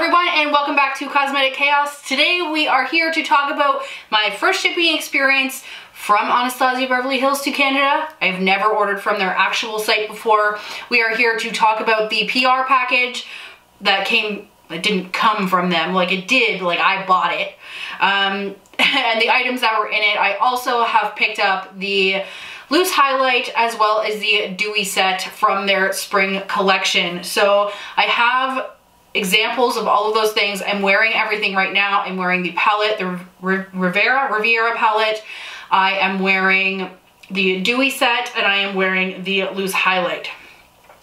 everyone, and welcome back to Cosmetic Chaos. Today we are here to talk about my first shipping experience from Anastasia Beverly Hills to Canada. I've never ordered from their actual site before. We are here to talk about the PR package that came, it didn't come from them, like it did, like I bought it. And the items that were in it. I also have picked up the Loose highlight as well as the Dewy set from their spring collection. So I have examples of all of those things. I'm wearing everything right now. I'm wearing the palette, the Riviera palette. I am wearing the Dewy set, and I am wearing the Loose highlight.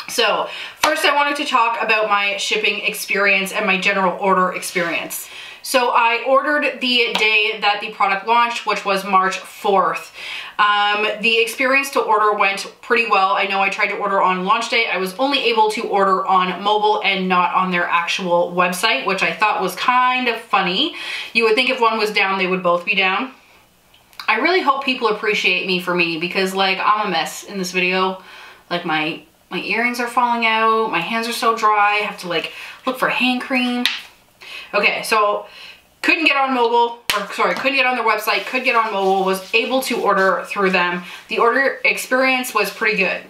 So first I wanted to talk about my shipping experience and my general order experience. So I ordered the day that the product launched, which was March 4th. The experience to order went pretty well. I know I tried to order on launch day. I was only able to order on mobile and not on their actual website, which I thought was kind of funny. You would think if one was down, they would both be down. I really hope people appreciate me for me because, like, I'm a mess in this video. Like, my earrings are falling out. My hands are so dry. I have to, like, look for hand cream. Okay, so couldn't get on mobile, or sorry, couldn't get on their website, could get on mobile, was able to order through them. The order experience was pretty good.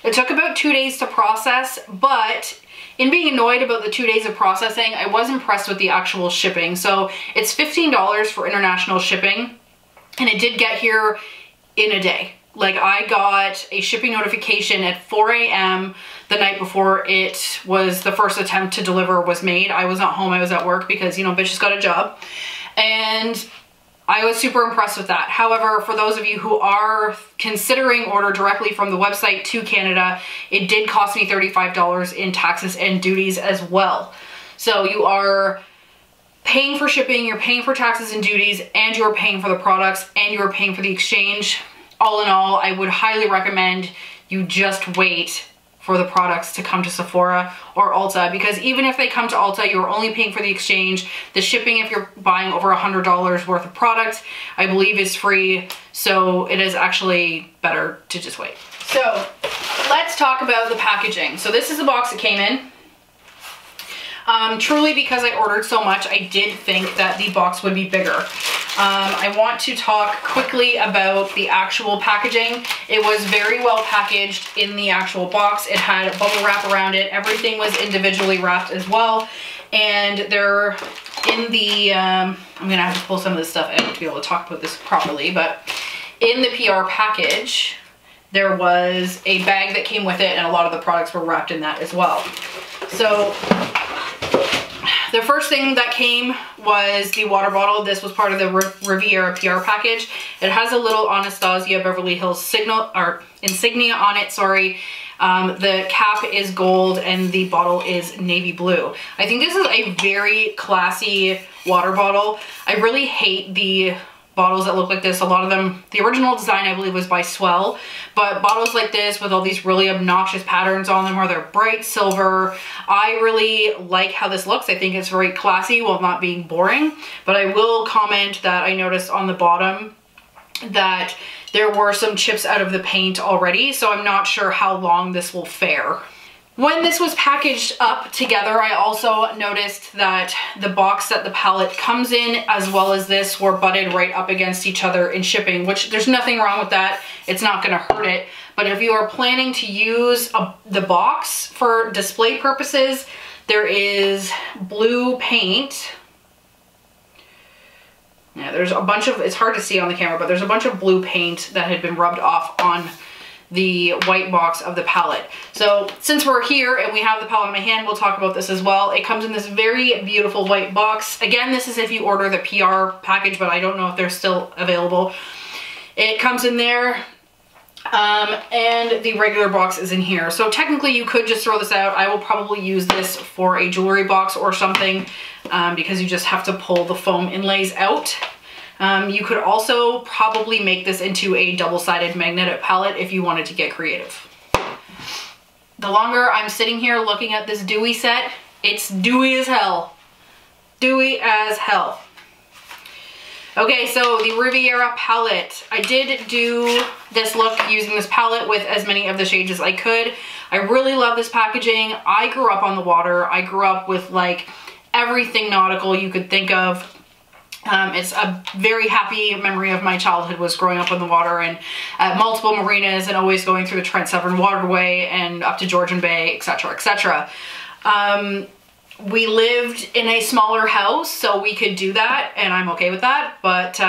It took about 2 days to process, but in being annoyed about the 2 days of processing, I was impressed with the actual shipping. So it's $15 for international shipping, and it did get here in a day. Like, I got a shipping notification at 4 a.m. the night before it was the first attempt to deliver was made. I was not home, I was at work because, you know, bitch just got a job. And I was super impressed with that. However, for those of you who are considering order directly from the website to Canada, it did cost me $35 in taxes and duties as well. So you are paying for shipping, you're paying for taxes and duties, and you're paying for the products, and you're paying for the exchange. All in all, I would highly recommend you just wait for the products to come to Sephora or Ulta, because even if they come to Ulta, you're only paying for the exchange. The shipping, if you're buying over $100 worth of product, I believe is free. So it is actually better to just wait. So let's talk about the packaging. So this is the box it came in. Truly, because I ordered so much, I did think that the box would be bigger. I want to talk quickly about the actual packaging. It was very well packaged in the actual box. It had a bubble wrap around it. Everything was individually wrapped as well. And they're in the, I'm gonna have to pull some of this stuff out to be able to talk about this properly, but in the PR package, there was a bag that came with it, and a lot of the products were wrapped in that as well. So the first thing that came was the water bottle. This was part of the Riviera PR package. It has a little Anastasia Beverly Hills insignia on it, sorry. The cap is gold and the bottle is navy blue. I think this is a very classy water bottle. I really hate the bottles that look like this. A lot of them, the original design I believe was by Swell, but bottles like this with all these really obnoxious patterns on them, or they're bright silver, I really like how this looks. I think it's very classy while not being boring. But I will comment that I noticed on the bottom that there were some chips out of the paint already, so I'm not sure how long this will fare. When this was packaged up together, I also noticed that the box that the palette comes in, as well as this, were butted right up against each other in shipping, which there's nothing wrong with that. It's not gonna hurt it. But if you are planning to use the box for display purposes, there is blue paint. Yeah, there's a bunch of, it's hard to see on the camera, but there's a bunch of blue paint that had been rubbed off on the white box of the palette. So since we're here and we have the palette in my hand, we'll talk about this as well. It comes in this very beautiful white box. Again, this is if you order the PR package, but I don't know if they're still available. It comes in there, and the regular box is in here. So technically you could just throw this out. I will probably use this for a jewelry box or something, because you just have to pull the foam inlays out. You could also probably make this into a double-sided magnetic palette if you wanted to get creative. The longer I'm sitting here looking at this Dewy set, it's dewy as hell. Dewy as hell. Okay, so the Riviera palette. I did do this look using this palette with as many of the shades as I could. I really love this packaging. I grew up on the water. I grew up with like everything nautical you could think of. It's a very happy memory of my childhood, was growing up on the water and at multiple marinas and always going through the Trent Severn waterway and up to Georgian Bay, etc., etc. We lived in a smaller house, so we could do that, and I'm okay with that. But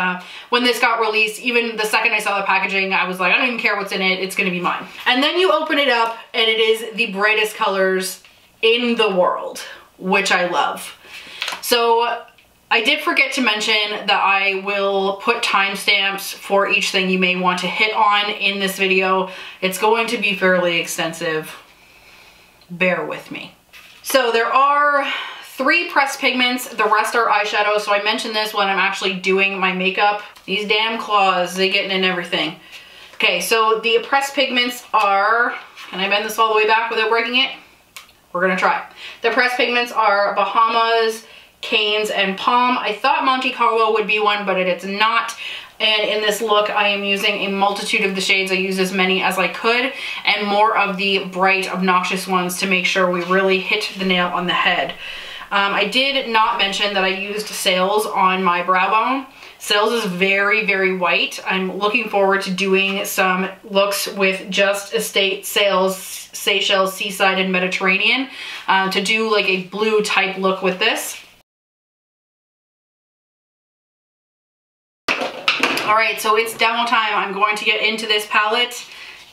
when this got released, even the second I saw the packaging, I was like, I don't even care what's in it, it's gonna be mine. And then you open it up and it is the brightest colors in the world, which I love. So I did forget to mention that I will put timestamps for each thing you may want to hit on in this video. It's going to be fairly extensive. Bear with me. So there are 3 pressed pigments, the rest are eyeshadow. So I mentioned this when I'm actually doing my makeup. These damn claws, they getting in everything. Okay, so the pressed pigments are, can I bend this all the way back without breaking it? We're gonna try. The pressed pigments are Bahamas, Canes, and Palm. I thought Monte Carlo would be one, but it's not. And in this look, I am using a multitude of the shades. I used as many as I could, and more of the bright, obnoxious ones to make sure we really hit the nail on the head. I did not mention that I used Seyshells on my brow bone. Seyshells is very, very white. I'm looking forward to doing some looks with just Estate Seychelles, Seaside, and Mediterranean to do like a blue type look with this. All right, so it's demo time. I'm going to get into this palette.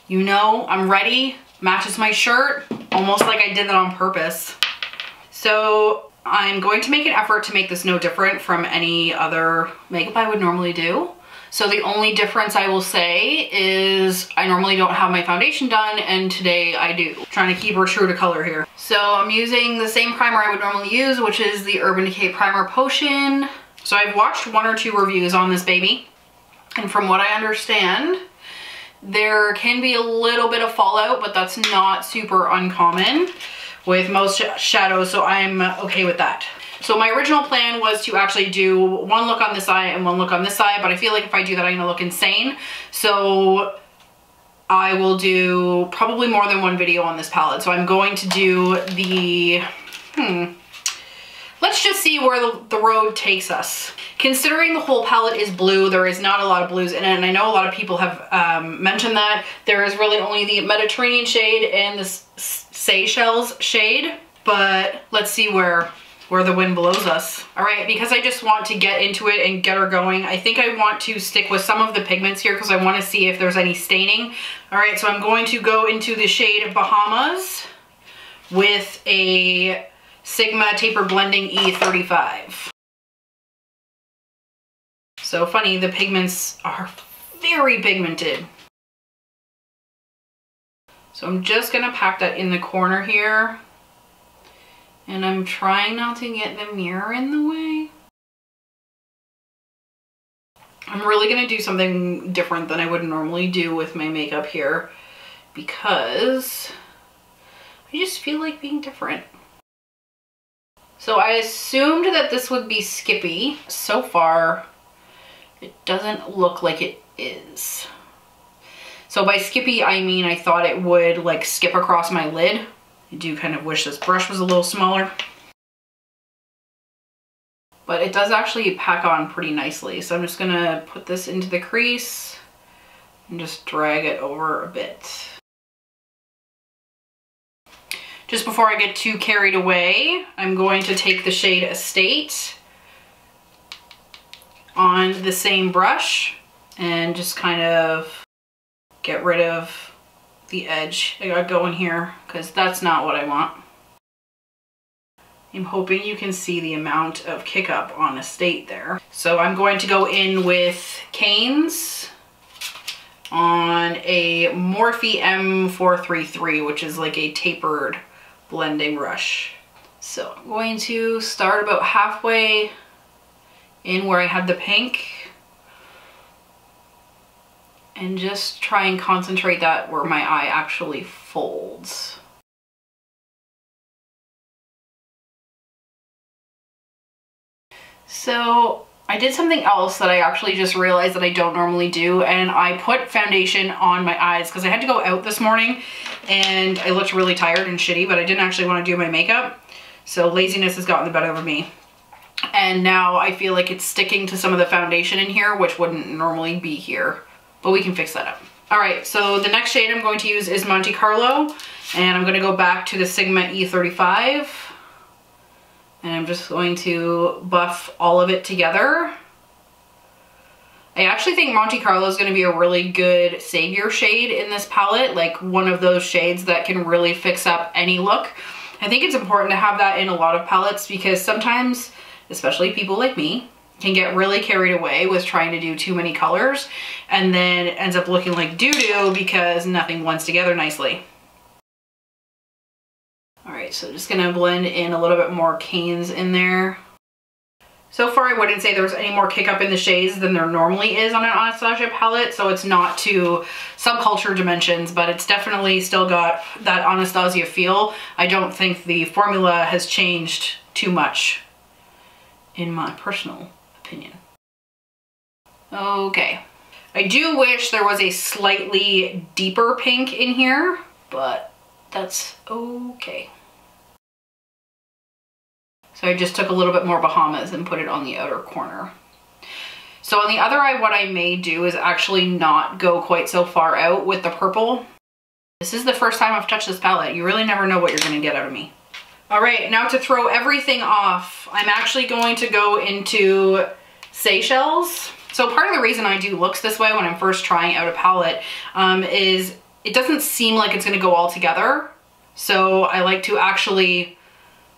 You know, I'm ready. Matches my shirt, almost like I did that on purpose. So I'm going to make an effort to make this no different from any other makeup I would normally do. So the only difference I will say is I normally don't have my foundation done, and today I do. Trying to keep her true to color here. So I'm using the same primer I would normally use, which is the Urban Decay Primer Potion. So I've watched 1 or 2 reviews on this baby. And from what I understand, there can be a little bit of fallout, but that's not super uncommon with most shadows, so I'm okay with that. So my original plan was to actually do 1 look on this eye and 1 look on this eye, but I feel like if I do that, I'm gonna look insane. So I will do probably more than 1 video on this palette. So I'm going to do the, let's just see where the road takes us. Considering the whole palette is blue, there is not a lot of blues in it, and I know a lot of people have mentioned that. There is really only the Mediterranean shade and the Seychelles shade, but let's see where the wind blows us. All right, because I just want to get into it and get her going, I think I want to stick with some of the pigments here because I want to see if there's any staining. All right, so I'm going to go into the shade Bahamas with a Sigma Taper Blending E35. So funny, the pigments are very pigmented. So I'm just gonna pack that in the corner here. And I'm trying not to get the mirror in the way. I'm really gonna do something different than I would normally do with my makeup here because I just feel like being different. So I assumed that this would be Skippy. So far, it doesn't look like it is. So by Skippy, I mean I thought it would like skip across my lid. I do kind of wish this brush was a little smaller. But it does actually pack on pretty nicely. So I'm just gonna put this into the crease and just drag it over a bit. Just before I get too carried away, I'm going to take the shade Estate on the same brush and just kind of get rid of the edge I got going here because that's not what I want. I'm hoping you can see the amount of kick up on Estate there. So I'm going to go in with Canes on a Morphe M433, which is like a tapered blending brush. So I'm going to start about halfway in where I had the pink and just try and concentrate that where my eye actually folds. So I did something else that I actually just realized that I don't normally do, and I put foundation on my eyes because I had to go out this morning and I looked really tired and shitty, but I didn't actually want to do my makeup. So laziness has gotten the better of me. And now I feel like it's sticking to some of the foundation in here, which wouldn't normally be here, but we can fix that up. All right, so the next shade I'm going to use is Monte Carlo, and I'm gonna go back to the Sigma E35, and I'm just going to buff all of it together. I actually think Monte Carlo is gonna be a really good savior shade in this palette, like one of those shades that can really fix up any look. I think it's important to have that in a lot of palettes because sometimes, especially people like me, can get really carried away with trying to do too many colors and then it ends up looking like doo-doo because nothing blends together nicely. All right, so just gonna blend in a little bit more Canes in there. So far, I wouldn't say there's any more kick up in the shades than there normally is on an Anastasia palette, so it's not to subculture dimensions, but it's definitely still got that Anastasia feel. I don't think the formula has changed too much, in my personal opinion. Okay. I do wish there was a slightly deeper pink in here, but that's okay. So I just took a little bit more Bahamas and put it on the outer corner. So on the other eye, what I may do is actually not go quite so far out with the purple. This is the first time I've touched this palette. You really never know what you're gonna get out of me. All right, now to throw everything off, I'm actually going to go into Seychelles. So part of the reason I do looks this way when I'm first trying out a palette is it doesn't seem like it's gonna go all together. So I like to actually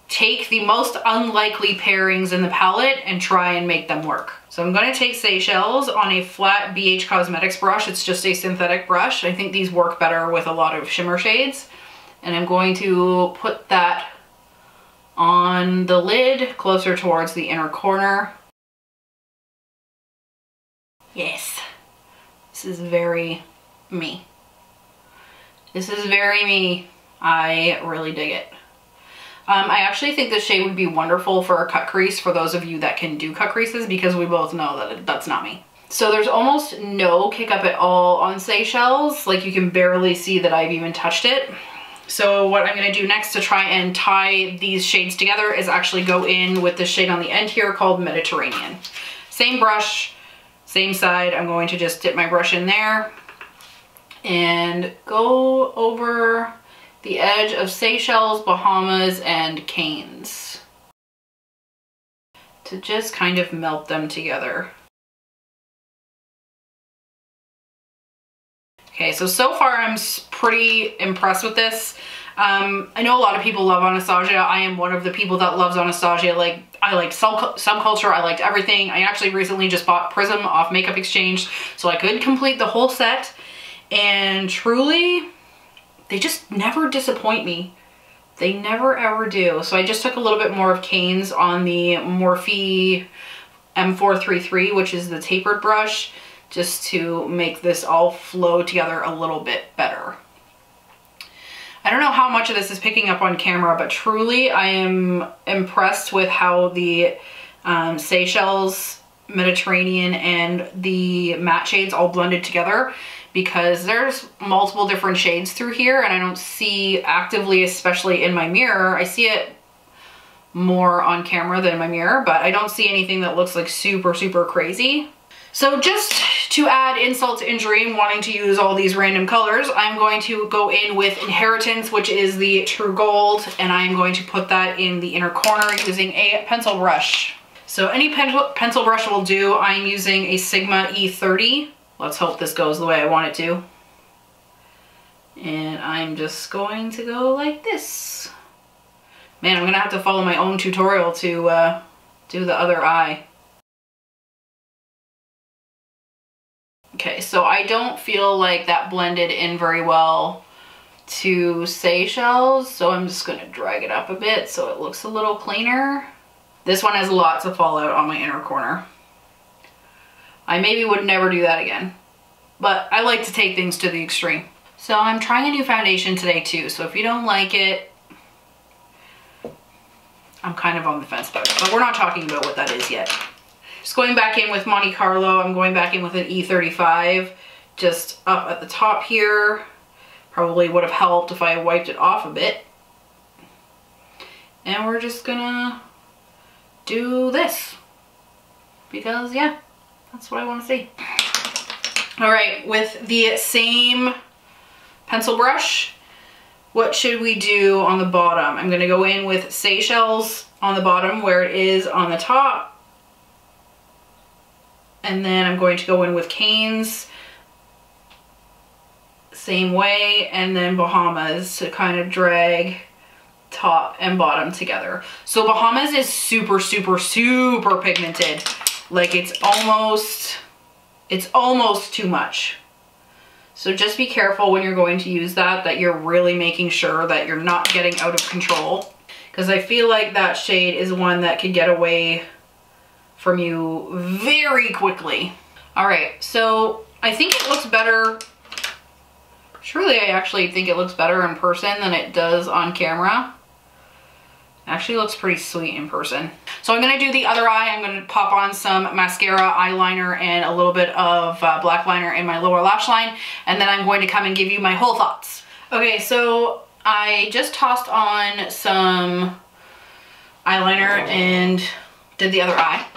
take the most unlikely pairings in the palette and try and make them work. So I'm going to take Seychelles on a flat BH Cosmetics brush. It's just a synthetic brush. I think these work better with a lot of shimmer shades. And I'm going to put that on the lid closer towards the inner corner. Yes, this is very me. This is very me. I really dig it. I actually think this shade would be wonderful for a cut crease for those of you that can do cut creases because we both know that that's not me. So there's almost no kick up at all on Seychelles. Like you can barely see that I've even touched it. So what I'm gonna do next to try and tie these shades together is actually go in with the shade on the end here called Mediterranean. Same brush, same side. I'm going to just dip my brush in there and go over the edge of Seychelles, Bahamas, and Canes to just kind of melt them together. Okay, so far I'm pretty impressed with this. I know a lot of people love Anastasia. I am one of the people that loves Anastasia. Like, I liked subculture, I liked everything. I actually recently just bought Prism off Makeup Exchange so I could complete the whole set, and truly, they just never disappoint me. They never ever do. So I just took a little bit more of Canes on the Morphe M433, which is the tapered brush, just to make this all flow together a little bit better. I don't know how much of this is picking up on camera, but truly I am impressed with how the Seychelles, Mediterranean, and the matte shades all blended together, because there's multiple different shades through here and I don't see actively, especially in my mirror. I see it more on camera than in my mirror, but I don't see anything that looks like super, super crazy. So just to add insult to injury and wanting to use all these random colors, I'm going to go in with Inheritance, which is the True Gold, and I'm going to put that in the inner corner using a pencil brush. So any pencil brush will do. I'm using a Sigma E30. Let's hope this goes the way I want it to. And I'm just going to go like this. Man, I'm gonna have to follow my own tutorial to do the other eye. Okay, so I don't feel like that blended in very well to Seychelles, so I'm just gonna drag it up a bit so it looks a little cleaner. This one has lots of fallout on my inner corner. I maybe would never do that again, but I like to take things to the extreme. So I'm trying a new foundation today too, so if you don't like it, I'm kind of on the fence about it, but we're not talking about what that is yet. Just going back in with Monte Carlo, I'm going back in with an E35, just up at the top here. Probably would have helped if I wiped it off a bit. And we're just gonna do this because yeah, that's what I want to see. All right, with the same pencil brush, what should we do on the bottom? I'm gonna go in with seyshells on the bottom where it is on the top. And then I'm going to go in with canes, same way, and then Bahamas to kind of drag top and bottom together. So Bahamas is super, super, super pigmented. Like it's almost too much. So just be careful when you're going to use that you're really making sure that you're not getting out of control. Because I feel like that shade is one that could get away from you very quickly. All right, so I think it looks better. Truly, I actually think it looks better in person than it does on camera. Actually looks pretty sweet in person. So I'm gonna do the other eye. I'm gonna pop on some mascara, eyeliner, and a little bit of black liner in my lower lash line. And then I'm going to come and give you my whole thoughts. Okay, so I just tossed on some eyeliner and did the other eye.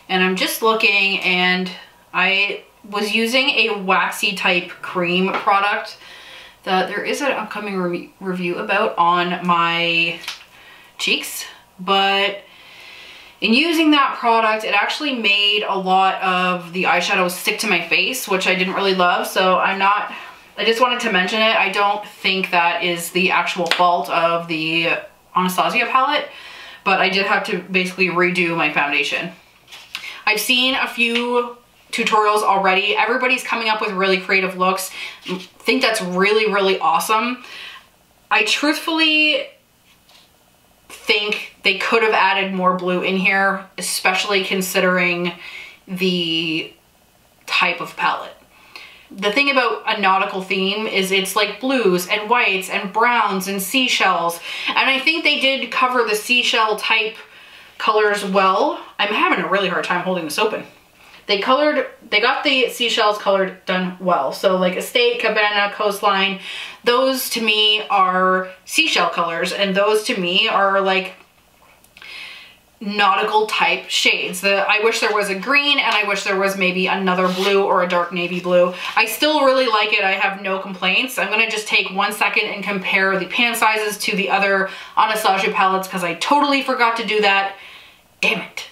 And I'm just looking, and I was using a waxy type cream product that there is an upcoming review about on my cheeks, but in using that product, it actually made a lot of the eyeshadow stick to my face, which I didn't really love. So I just wanted to mention it. I don't think that is the actual fault of the Anastasia palette, but I did have to basically redo my foundation. I've seen a few tutorials already. Everybody's coming up with really creative looks. I think that's really, really awesome. I truthfully think they could have added more blue in here, especially considering the type of palette. The thing about a nautical theme is it's like blues and whites and browns and seashells. And I think they did cover the seashell type colors well. I'm having a really hard time holding this open. They got the seashells colored done well. So like Estate, Cabana, Coastline, those to me are seashell colors, and those to me are like nautical type shades. I wish there was a green, and I wish there was maybe another blue or a dark navy blue. I still really like it. I have no complaints. I'm gonna just take 1 second and compare the pan sizes to the other Anastasia palettes because I totally forgot to do that. Damn it.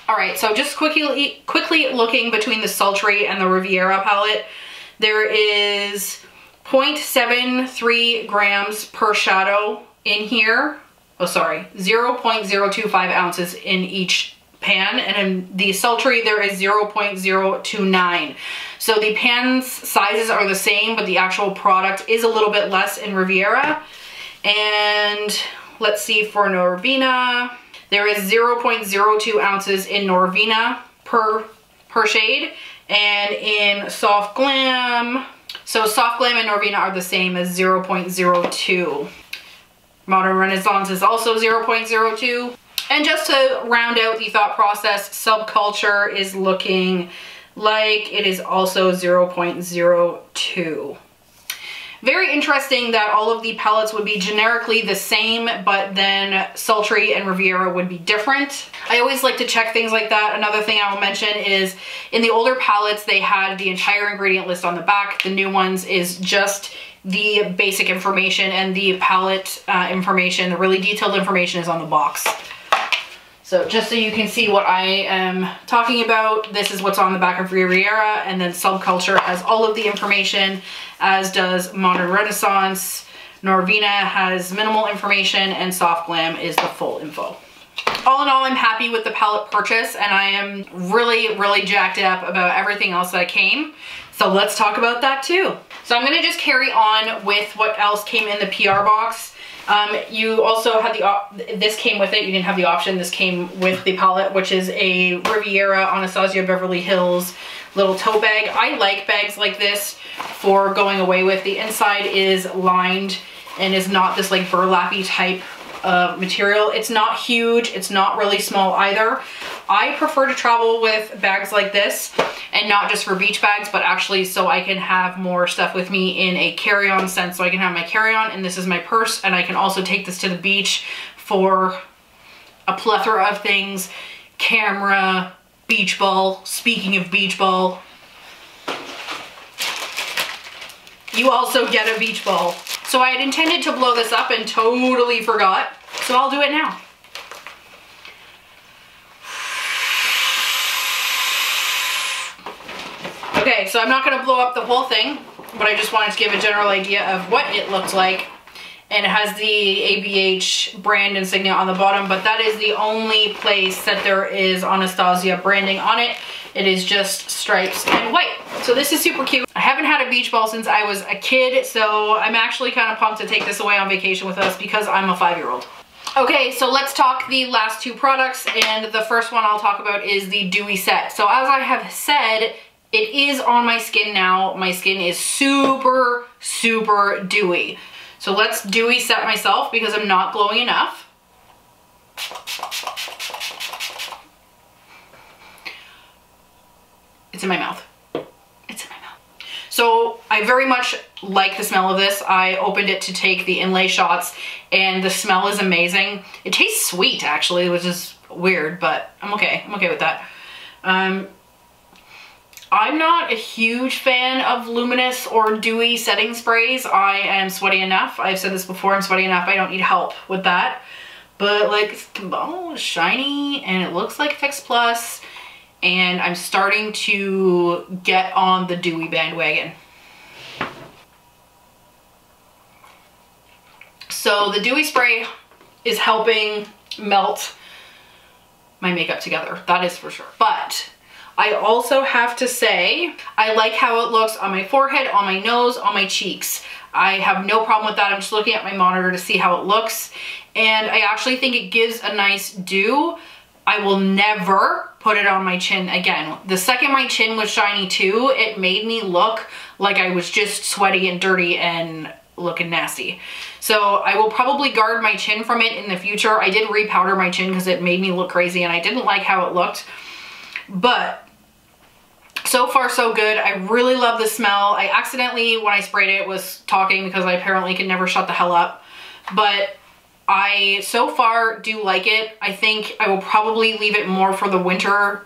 All right, so just quickly looking between the Sultry and the Riviera palette, there is 0.73 grams per shadow in here. Oh, sorry, 0.025 ounces in each pan, and in the Sultry there is 0.029. So the pan's sizes are the same, but the actual product is a little bit less in Riviera. And let's see, for Norvina, there is 0.02 ounces in Norvina per shade, and in Soft Glam, so Soft Glam and Norvina are the same as 0.02. Modern Renaissance is also 0.02. And just to round out the thought process, Subculture is looking like it is also 0.02. Very interesting that all of the palettes would be generically the same, but then Sultry and Riviera would be different. I always like to check things like that. Another thing I will mention is in the older palettes, they had the entire ingredient list on the back. The new ones is just the basic information, and the palette information, the really detailed information, is on the box. So just so you can see what I am talking about, this is what's on the back of Riviera, and then Subculture has all of the information, as does Modern Renaissance. Norvina has minimal information, and Soft Glam is the full info. All in all, I'm happy with the palette purchase, and I am really, really jacked up about everything else that came. So let's talk about that too. So I'm gonna just carry on with what else came in the PR box. You also had this came with it. You didn't have the option. This came with the palette, which is a Riviera Anastasia Beverly Hills little tote bag. I like bags like this for going away with. The inside is lined and is not this like burlappy type of material. It's not huge, it's not really small either. I prefer to travel with bags like this, and not just for beach bags, but actually so I can have more stuff with me in a carry-on sense. So I can have my carry-on, and this is my purse, and I can also take this to the beach for a plethora of things. Camera, beach ball. Speaking of beach ball, you also get a beach ball. So I had intended to blow this up and totally forgot, so I'll do it now. Okay, so I'm not gonna blow up the whole thing, but I just wanted to give a general idea of what it looked like. And it has the ABH brand insignia on the bottom, but that is the only place that there is Anastasia branding on it. It is just stripes and white. So this is super cute. I haven't had a beach ball since I was a kid, so I'm actually kind of pumped to take this away on vacation with us because I'm a 5-year-old. Okay, so let's talk the last two products, and the first one I'll talk about is the Dewy set. So as I have said, it is on my skin now. My skin is super, super dewy. So let's dewy set myself because I'm not glowing enough. It's in my mouth. It's in my mouth. So I very much like the smell of this. I opened it to take the inlay shots, and the smell is amazing. It tastes sweet actually, which is weird, but I'm okay. I'm okay with that. I'm not a huge fan of luminous or dewy setting sprays. I am sweaty enough. I've said this before, I'm sweaty enough. I don't need help with that. But like, oh, it's shiny and it looks like Fix Plus, and I'm starting to get on the dewy bandwagon. So the dewy spray is helping melt my makeup together. That is for sure. But I also have to say, I like how it looks on my forehead, on my nose, on my cheeks. I have no problem with that. I'm just looking at my monitor to see how it looks. And I actually think it gives a nice dew. I will never put it on my chin again. The second my chin was shiny too, it made me look like I was just sweaty and dirty and looking nasty. So I will probably guard my chin from it in the future. I did repowder my chin because it made me look crazy and I didn't like how it looked. But so far so good. I really love the smell. I accidentally, when I sprayed it, was talking because I apparently can never shut the hell up. But I so far do like it. I think I will probably leave it more for the winter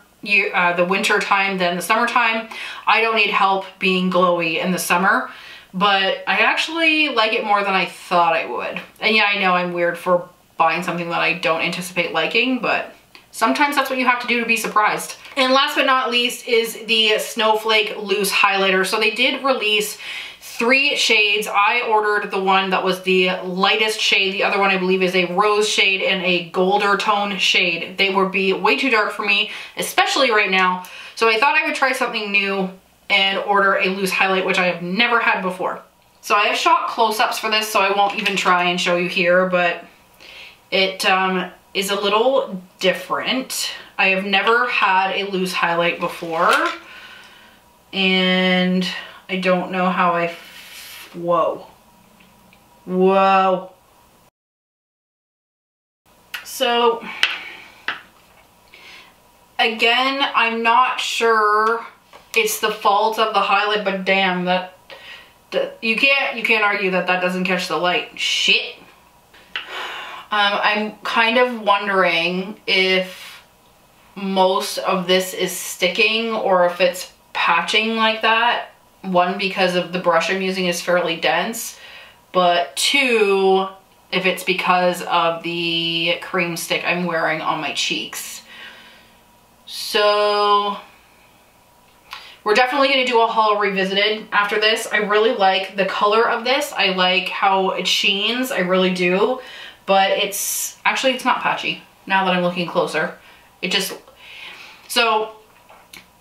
time than the summertime. I don't need help being glowy in the summer, but I actually like it more than I thought I would. And yeah, I know I'm weird for buying something that I don't anticipate liking, but sometimes that's what you have to do to be surprised. And last but not least is the Snowflake Loose Highlighter. So they did release 3 shades. I ordered the one that was the lightest shade. The other one I believe is a rose shade and a golder tone shade. They would be way too dark for me, especially right now. So I thought I would try something new and order a loose highlight, which I have never had before. So I have shot close-ups for this, so I won't even try and show you here, but it is a little different. I have never had a loose highlight before, and I don't know how whoa. Whoa. So, again, I'm not sure it's the fault of the highlight, but damn, you can't argue that that doesn't catch the light. Shit. I'm kind of wondering if most of this is sticking or if it's patching like that. One, because of the brush I'm using is fairly dense, but 2, if it's because of the cream stick I'm wearing on my cheeks. So we're definitely going to do a haul revisited after this. I really like the color of this. I like how it sheens. I really do. But it's not patchy now that I'm looking closer. So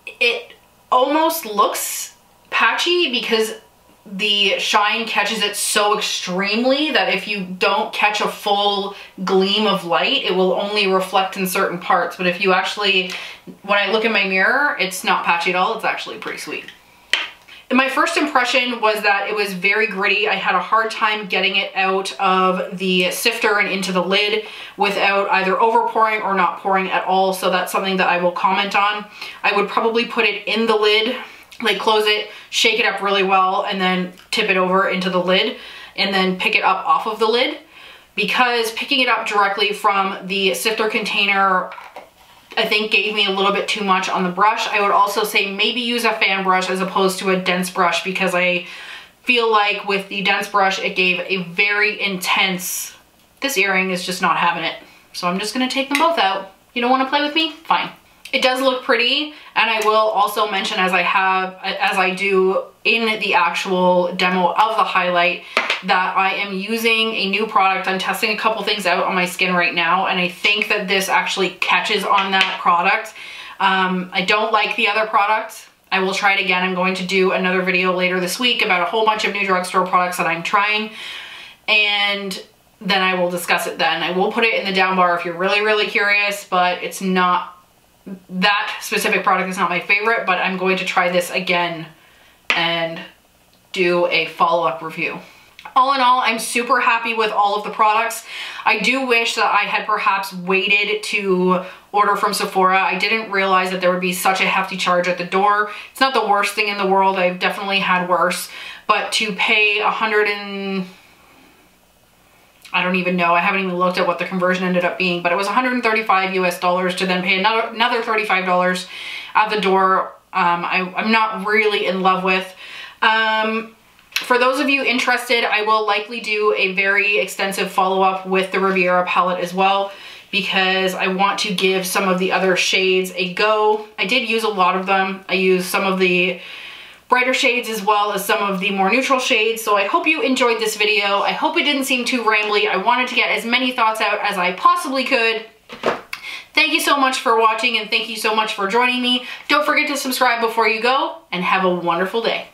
it almost looks patchy because the shine catches it so extremely that if you don't catch a full gleam of light, it will only reflect in certain parts. But if you actually, when I look in my mirror, it's not patchy at all. It's actually pretty sweet. My first impression was that it was very gritty. I had a hard time getting it out of the sifter and into the lid without either over pouring or not pouring at all. So that's something that I will comment on. I would probably put it in the lid, like close it, shake it up really well, and then tip it over into the lid and then pick it up off of the lid, because picking it up directly from the sifter container I think gave me a little bit too much on the brush. I would also say maybe use a fan brush as opposed to a dense brush, because I feel like with the dense brush it gave a very intense, this earring is just not having it. So I'm just gonna take them both out. You don't wanna play with me? Fine. It does look pretty, and I will also mention, as I do in the actual demo of the highlight, that I am using a new product. I'm testing a couple things out on my skin right now, and I think that this actually catches on that product. I don't like the other product. I will try it again. I'm going to do another video later this week about a whole bunch of new drugstore products that I'm trying, and then I will discuss it then. I will put it in the down bar if you're really, really curious, but it's not, that specific product is not my favorite, but I'm going to try this again and do a follow-up review. All in all, I'm super happy with all of the products. I do wish that I had perhaps waited to order from Sephora. I didn't realize that there would be such a hefty charge at the door. It's not the worst thing in the world. I've definitely had worse, but to pay I don't even know. I haven't even looked at what the conversion ended up being, but it was $135 US to then pay another $35 at the door. I'm not really in love with. For those of you interested, I will likely do a very extensive follow-up with the Riviera palette as well, because I want to give some of the other shades a go. I did use a lot of them. I used some of the brighter shades as well as some of the more neutral shades. So I hope you enjoyed this video. I hope it didn't seem too rambly. I wanted to get as many thoughts out as I possibly could. Thank you so much for watching, and thank you so much for joining me. Don't forget to subscribe before you go, and have a wonderful day.